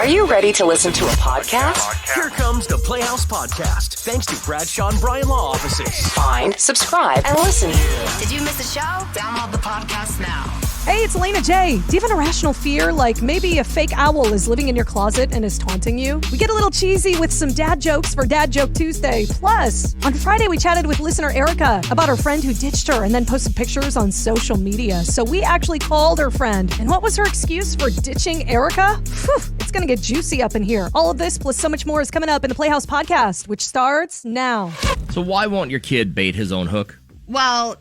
Are you ready to listen to a podcast? Here comes the Playhouse Podcast, thanks to Bradshaw and Bryan Law Offices. Find, subscribe, and listen. Did you miss a show? Download the podcast now. Hey, it's Elena J. Do you have an irrational fear, like maybe a fake owl is living in your closet and is taunting you? We get a little cheesy with some dad jokes for Dad Joke Tuesday. Plus, on Friday, we chatted with listener Erica about her friend who ditched her and then posted pictures on social media. So we actually called her friend. And what was her excuse for ditching Erica? Whew, it's going to get juicy up in here. All of this plus so much more is coming up in the Playhouse Podcast, which starts now. So why won't your kid bait his own hook? Well,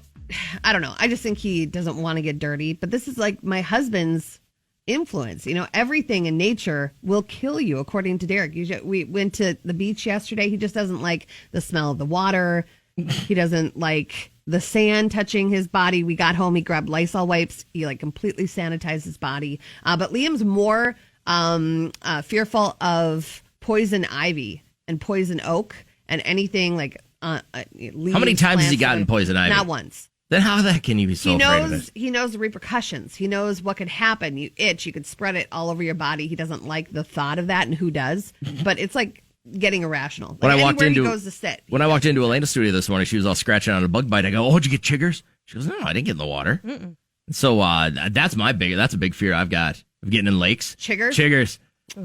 I don't know. I just think he doesn't want to get dirty. But this is like my husband's influence. You know, everything in nature will kill you, according to Derek. We went to the beach yesterday. He just doesn't like the smell of the water. He doesn't like the sand touching his body. We got home. He grabbed Lysol wipes. He like completely sanitized his body. But Liam's more fearful of poison ivy and poison oak and anything like leaves. How many times has he gotten poison ivy? Not once. Then how the heck can you be so afraid of it? He knows the repercussions. He knows what could happen. You itch. You could spread it all over your body. He doesn't like the thought of that, and who does? But it's like getting irrational. Like when I walked into he goes to sit. When I walked into Elena's studio this morning, she was all scratching on a bug bite. I go, "Oh, did you get chiggers?" She goes, "No, I didn't get in the water." Mm-mm. So that's a big fear I've got of getting in lakes. Chiggers.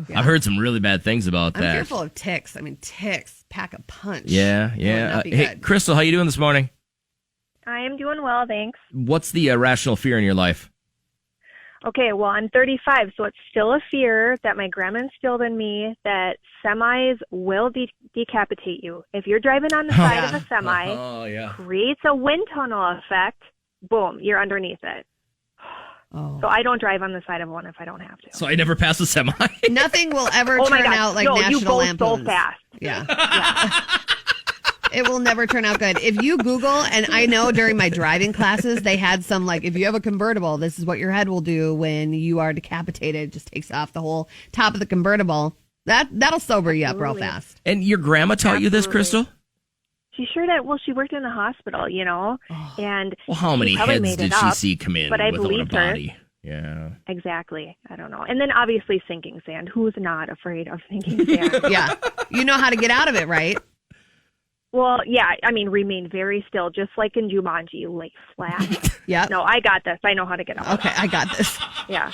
Yeah. I've heard some really bad things about that. I'm fearful of ticks. I mean, ticks pack a punch. Yeah. Hey, Crystal, how you doing this morning? I am doing well, thanks. What's the irrational fear in your life? Okay, well, I'm 35, so it's still a fear that my grandma instilled in me that semis will decapitate you. If you're driving on the side of a semi, creates a wind tunnel effect, boom, you're underneath it. Oh. So I don't drive on the side of one if I don't have to. So I never pass a semi? Nothing will ever turn out like National Lampoons. You go so fast. Yeah. It will never turn out good. If you Google, and I know during my driving classes, they had some like, if you have a convertible, this is what your head will do when you are decapitated. It just takes off the whole top of the convertible. That'll sober you up real fast. And your grandma taught you this, Crystal? She sure did. Well, she worked in the hospital, you know. Oh. And well, how many heads did she see come in without a body? Her. Yeah. Exactly. I don't know. And then obviously sinking sand. Who's not afraid of sinking sand? Yeah. You know how to get out of it, right? Well, yeah, I mean, remain very still, just like in Jumanji, lay flat. Yeah. No, I got this. I know how to get out. Okay, I got this. Yeah.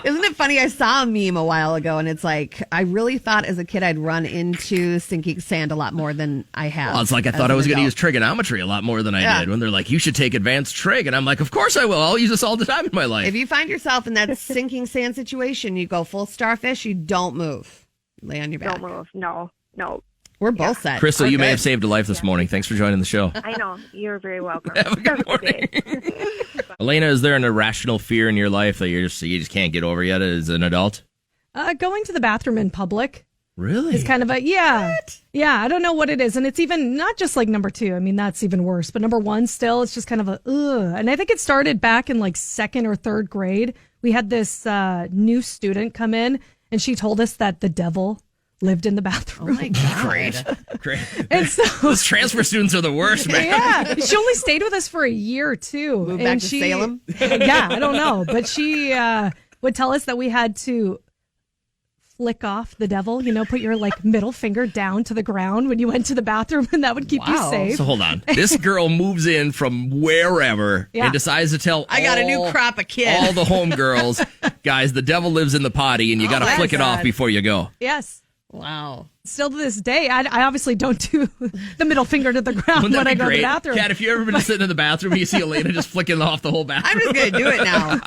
Isn't it funny? I saw a meme a while ago, and it's like, I really thought as a kid I'd run into sinking sand a lot more than I have. Well, it's like I thought I was going to use trigonometry a lot more than I did. When they're like, you should take advanced trig. And I'm like, of course I will. I'll use this all the time in my life. If you find yourself in that sinking sand situation, you go full starfish, you don't move. Lay on your back. Don't move. No. We're both set. Crystal, you may have saved a life this morning. Thanks for joining the show. I know. You're very welcome. Have a good morning. Elena, is there an irrational fear in your life that you just can't get over yet as an adult? Going to the bathroom in public. Really? It's kind of a, What? Yeah, I don't know what it is. And it's even not just like number 2. I mean, that's even worse. But number 1 still, it's just kind of a, ugh. And I think it started back in like 2nd or 3rd grade. We had this new student come in and she told us that the devil lived in the bathroom. Oh my God. Great. And so those transfer students are the worst, man. Yeah. She only stayed with us for a year or 2. Moved back to Salem? Yeah, I don't know. But she would tell us that we had to flick off the devil, put your like middle finger down to the ground when you went to the bathroom, and that would keep you safe. So hold on. This girl moves in from wherever and decides to tell I got a new crop of kids. All the homegirls, guys, the devil lives in the potty and you got to flick it off before you go. Yes. Wow. Still to this day, I obviously don't do the middle finger to the ground when I go to the bathroom. Kat, if you ever been sitting in the bathroom, you see Elena just flicking off the whole bathroom. I'm just going to do it now.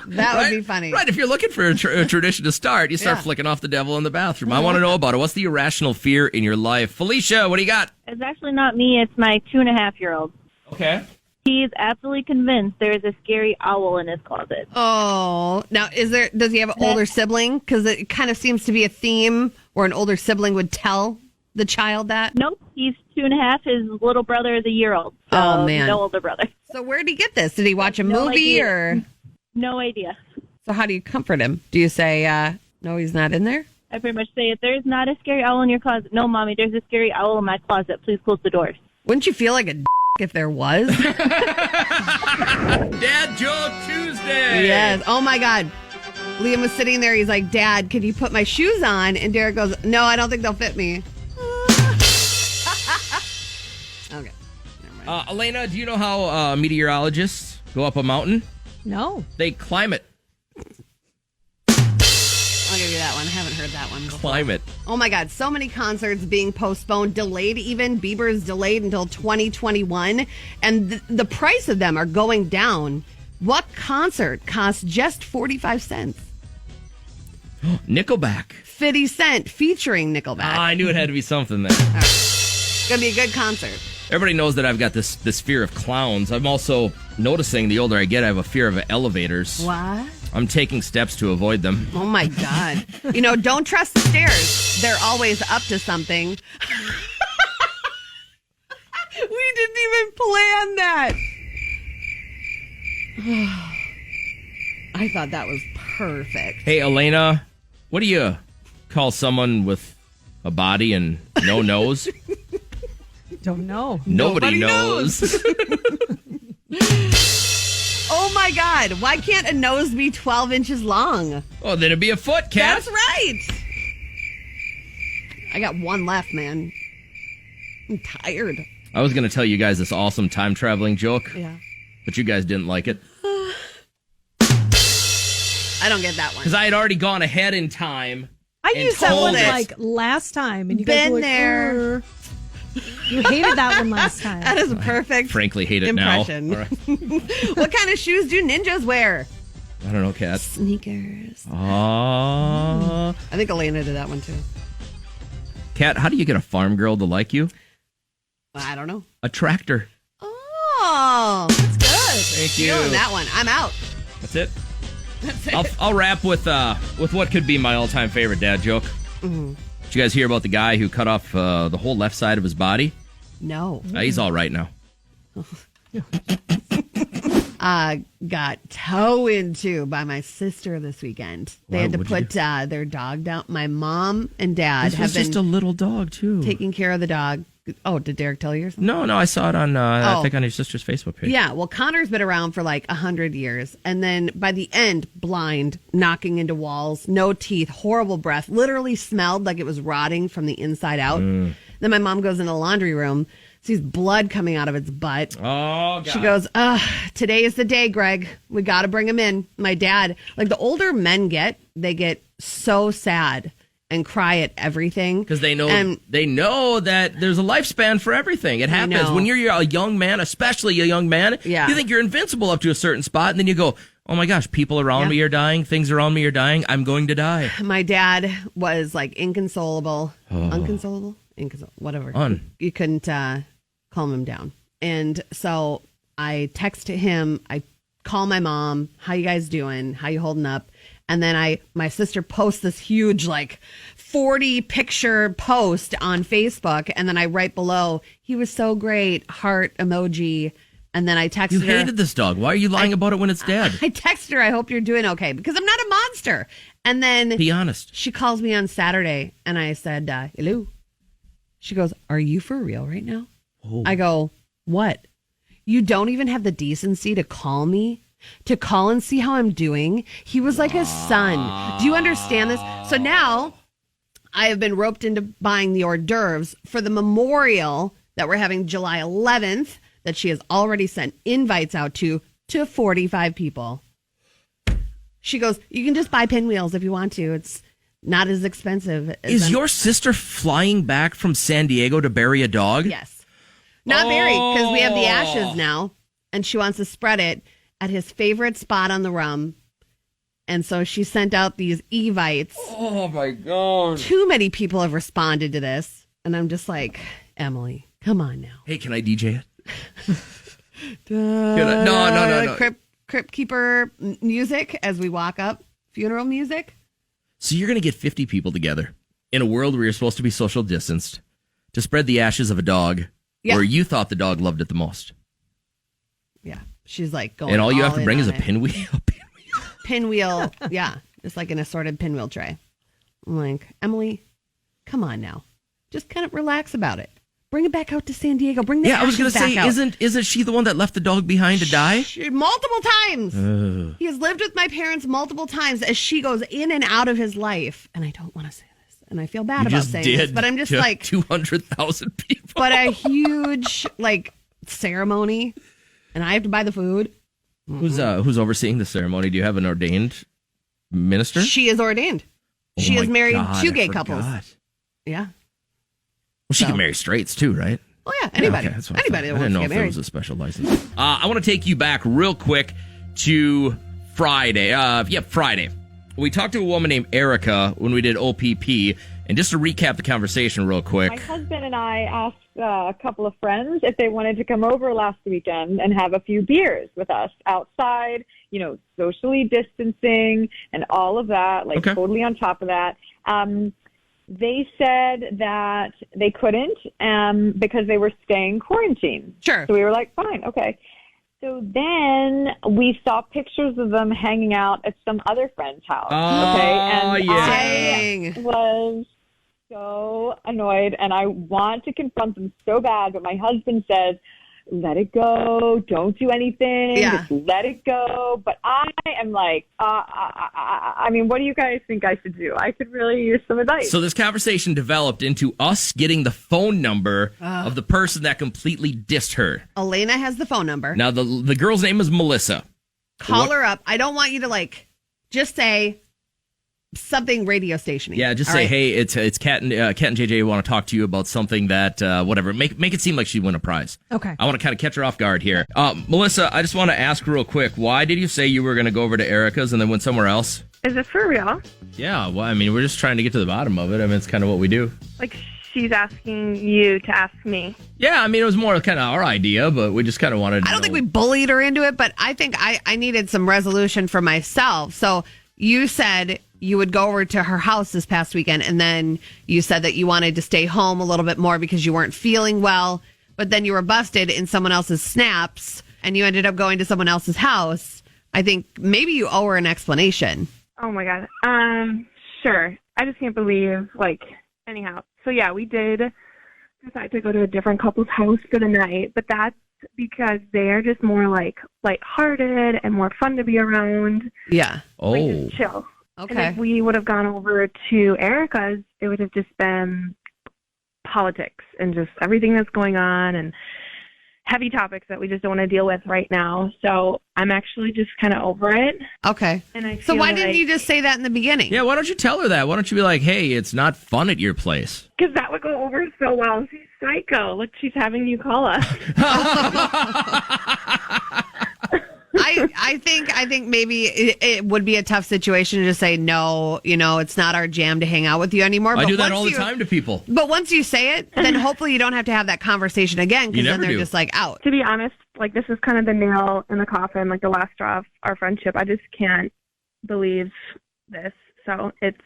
That would be funny. Right, if you're looking for a tradition to start, you start flicking off the devil in the bathroom. I want to know about it. What's the irrational fear in your life? Felicia, what do you got? It's actually not me. It's my 2.5-year-old. Okay. He's absolutely convinced there's a scary owl in his closet. Oh, now does he have an older sibling? Because it kind of seems to be a theme where an older sibling would tell the child that. Nope, he's 2.5. His little brother is a year old. So oh man, no older brother. So where did he get this? Did he watch a movie or? No idea. So how do you comfort him? Do you say no, he's not in there? I pretty much say, if there's not a scary owl in your closet, no, Mommy, there's a scary owl in my closet. Please close the doors. Wouldn't you feel like a if there was? Dad Joke Tuesday. Yes. Oh my God. Liam was sitting there. He's like, Dad, could you put my shoes on? And Derek goes, no, I don't think they'll fit me. Okay. Never mind. Elena, do you know how meteorologists go up a mountain? No. They climb it. I'll give you that one. I haven't heard that one before. Climb it. Oh my God. So many concerts being postponed, delayed even. Bieber's delayed until 2021. And the price of them are going down. What concert costs just 45 cents? Nickelback. 50 Cent featuring Nickelback. I knew it had to be something there. All right. It's going to be a good concert. Everybody knows that I've got this fear of clowns. I'm also noticing the older I get, I have a fear of elevators. What? I'm taking steps to avoid them. Oh my God. Don't trust the stairs. They're always up to something. We didn't even plan that. I thought that was perfect. Hey, Elena, what do you call someone with a body and no nose? Don't know. Nobody knows. Oh my God. Why can't a nose be 12 inches long? Oh, then it'd be a foot, Cat. That's right. I got one left, man. I'm tired. I was going to tell you guys this awesome time traveling joke. Yeah. But you guys didn't like it. I don't get that one. Because I had already gone ahead in time. I used that one it. like last time, and you guys Been were like, there. You hated that one last time. That is a perfect Frankly, hate it impression. now. All right. What kind of shoes do ninjas wear? I don't know, Cat. Sneakers. I I think Elena did that one too. Cat, how do you get a farm girl to like you? I don't know. A tractor. Oh, that's good. Thank you. Feeling that one. I'm out. That's it. That's it. I'll wrap with what could be my all-time favorite dad joke. Mm-hmm. Did you guys hear about the guy who cut off the whole left side of his body? No. He's all right now. Got toe into by my sister this weekend. They had to put their dog down. My mom and dad This have was been just a little dog, too. taking care of the dog. Oh, did Derek tell you or something? No, I saw it on, I think, on your sister's Facebook page. Yeah, well, Connor's been around for like 100 years. And then by the end, blind, knocking into walls, no teeth, horrible breath, literally smelled like it was rotting from the inside out. Then my mom goes in the laundry room, sees blood coming out of its butt. Oh, God. She goes, today is the day, Greg. We got to bring him in. My dad, like the older men they get so sad and cry at everything. Because they know that there's a lifespan for everything. It happens. When you're a young man, especially a young man, you think you're invincible up to a certain spot, and then you go, oh my gosh, people around me are dying, things around me are dying, I'm going to die. My dad was like inconsolable. Unconsolable? Whatever. You couldn't calm him down. And so I text him, I call my mom, how you guys doing? How you holding up? And then my sister posts this huge, like 40 picture post on Facebook. And then I write below, he was so great, heart emoji. And then I texted her. You hated this dog. Why are you lying about it when it's dead? I texted her, I hope you're doing okay, because I'm not a monster. And then be honest. She calls me on Saturday and I said, hello. She goes, are you for real right now? Oh. I go, what? You don't even have the decency to call me? To call and see how I'm doing? He was like a son. Do you understand this? So now I have been roped into buying the hors d'oeuvres for the memorial that we're having July 11th that she has already sent invites out to 45 people. She goes, you can just buy pinwheels if you want to. It's not as expensive. Is your sister flying back from San Diego to bury a dog? Yes. Not bury, because we have the ashes now, and she wants to spread it at his favorite spot on the rum. And so she sent out these evites. Oh, my God. Too many people have responded to this. And I'm just like, Emily, come on now. Hey, can I DJ it? No. Crypt keeper music as we walk up. Funeral music. So you're going to get 50 people together in a world where you're supposed to be social distanced to spread the ashes of a dog where you thought the dog loved it the most. Yeah. She's like going and all you have to bring is a it. pinwheel. Pinwheel, yeah. Just like an assorted pinwheel tray. I'm like, Emily, come on now. Just kind of relax about it. Bring it back out to San Diego. Bring the I was going to say, out. isn't she the one that left the dog behind to die? Multiple times. He has lived with my parents multiple times as she goes in and out of his life. And I don't want to say this. And I feel bad about saying this. But I'm just like 200,000 people. But a huge ceremony. And I have to buy the food. Who's overseeing the ceremony? Do you have an ordained minister? She is ordained. She is married to gay couples. Yeah. Well, she can marry straights too, right? Oh yeah, anybody. Okay, Anybody that I wants didn't know to if get there married. was a special license. I want to take you back real quick to Friday. Friday. We talked to a woman named Erica when we did OPP, and just to recap the conversation real quick. My husband and I asked a couple of friends if they wanted to come over last weekend and have a few beers with us outside, socially distancing and all of that, totally on top of that. They said that they couldn't because they were staying quarantined. Sure. So we were like, fine, okay. So then we saw pictures of them hanging out at some other friend's house. And I was so annoyed, and I want to confront them so bad, but my husband says, let it go. Don't do anything. Yeah. Just let it go. But I am like, what do you guys think I should do? I could really use some advice. So this conversation developed into us getting the phone number of the person that completely dissed her. Elena has the phone number. Now, the girl's name is Melissa. Call her up. I don't want you to just say something radio station-y. Yeah, just say, right? Hey, it's Kat and JJ want to talk to you about something that, whatever. Make it seem like she won a prize. Okay. I want to kind of catch her off guard here. Melissa, I just want to ask real quick, why did you say you were going to go over to Erica's and then went somewhere else? Is this for real? Yeah, well, we're just trying to get to the bottom of it. It's kind of what we do. She's asking you to ask me. Yeah, it was more kind of our idea, but we just kind of wanted to I don't think we bullied her into it, but I think I needed some resolution for myself. So you said you would go over to her house this past weekend, and then you said that you wanted to stay home a little bit more because you weren't feeling well, but then you were busted in someone else's snaps, and you ended up going to someone else's house. I think maybe you owe her an explanation. Oh, my God. Sure. I just can't believe, anyhow. So, yeah, we did decide to go to a different couple's house for the night, but that's because they're just more, lighthearted and more fun to be around. Yeah. Just chill. Okay. And if we would have gone over to Erica's, it would have just been politics and just everything that's going on and heavy topics that we just don't want to deal with right now. So I'm actually just kind of over it. Okay. And so why didn't you just say that in the beginning? Yeah, why don't you tell her that? Why don't you be like, hey, it's not fun at your place? Because that would go over so well. She's psycho. Look, she's having you call us. I think maybe it would be a tough situation to just say, no, it's not our jam to hang out with you anymore. I do that all the time to people. But once you say it, then hopefully you don't have to have that conversation again, because then they're just out. To be honest, this is kind of the nail in the coffin, the last straw of our friendship. I just can't believe this. So it's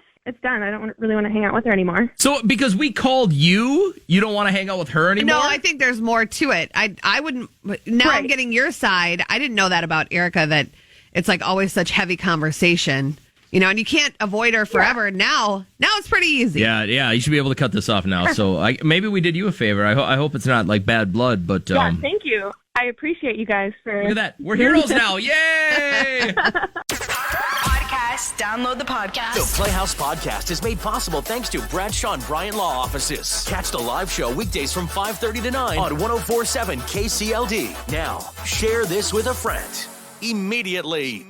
done. I don't really want to hang out with her anymore. So because we called you don't want to hang out with her anymore? No, I think there's more to it. I wouldn't. Now I'm getting your side. I didn't know that about Erica, that it's always such heavy conversation, and you can't avoid her forever. Yeah. Now it's pretty easy. Yeah. You should be able to cut this off now. So maybe we did you a favor. I hope it's not bad blood, but yeah, thank you. I appreciate you guys for. Look at that. We're heroes now. Yay! Podcast. Download the podcast. The Playhouse Podcast is made possible thanks to Bradshaw and Bryant Law Offices. Catch the live show weekdays from 5:30 to 9 on 104.7 KCLD. Now, share this with a friend. Immediately.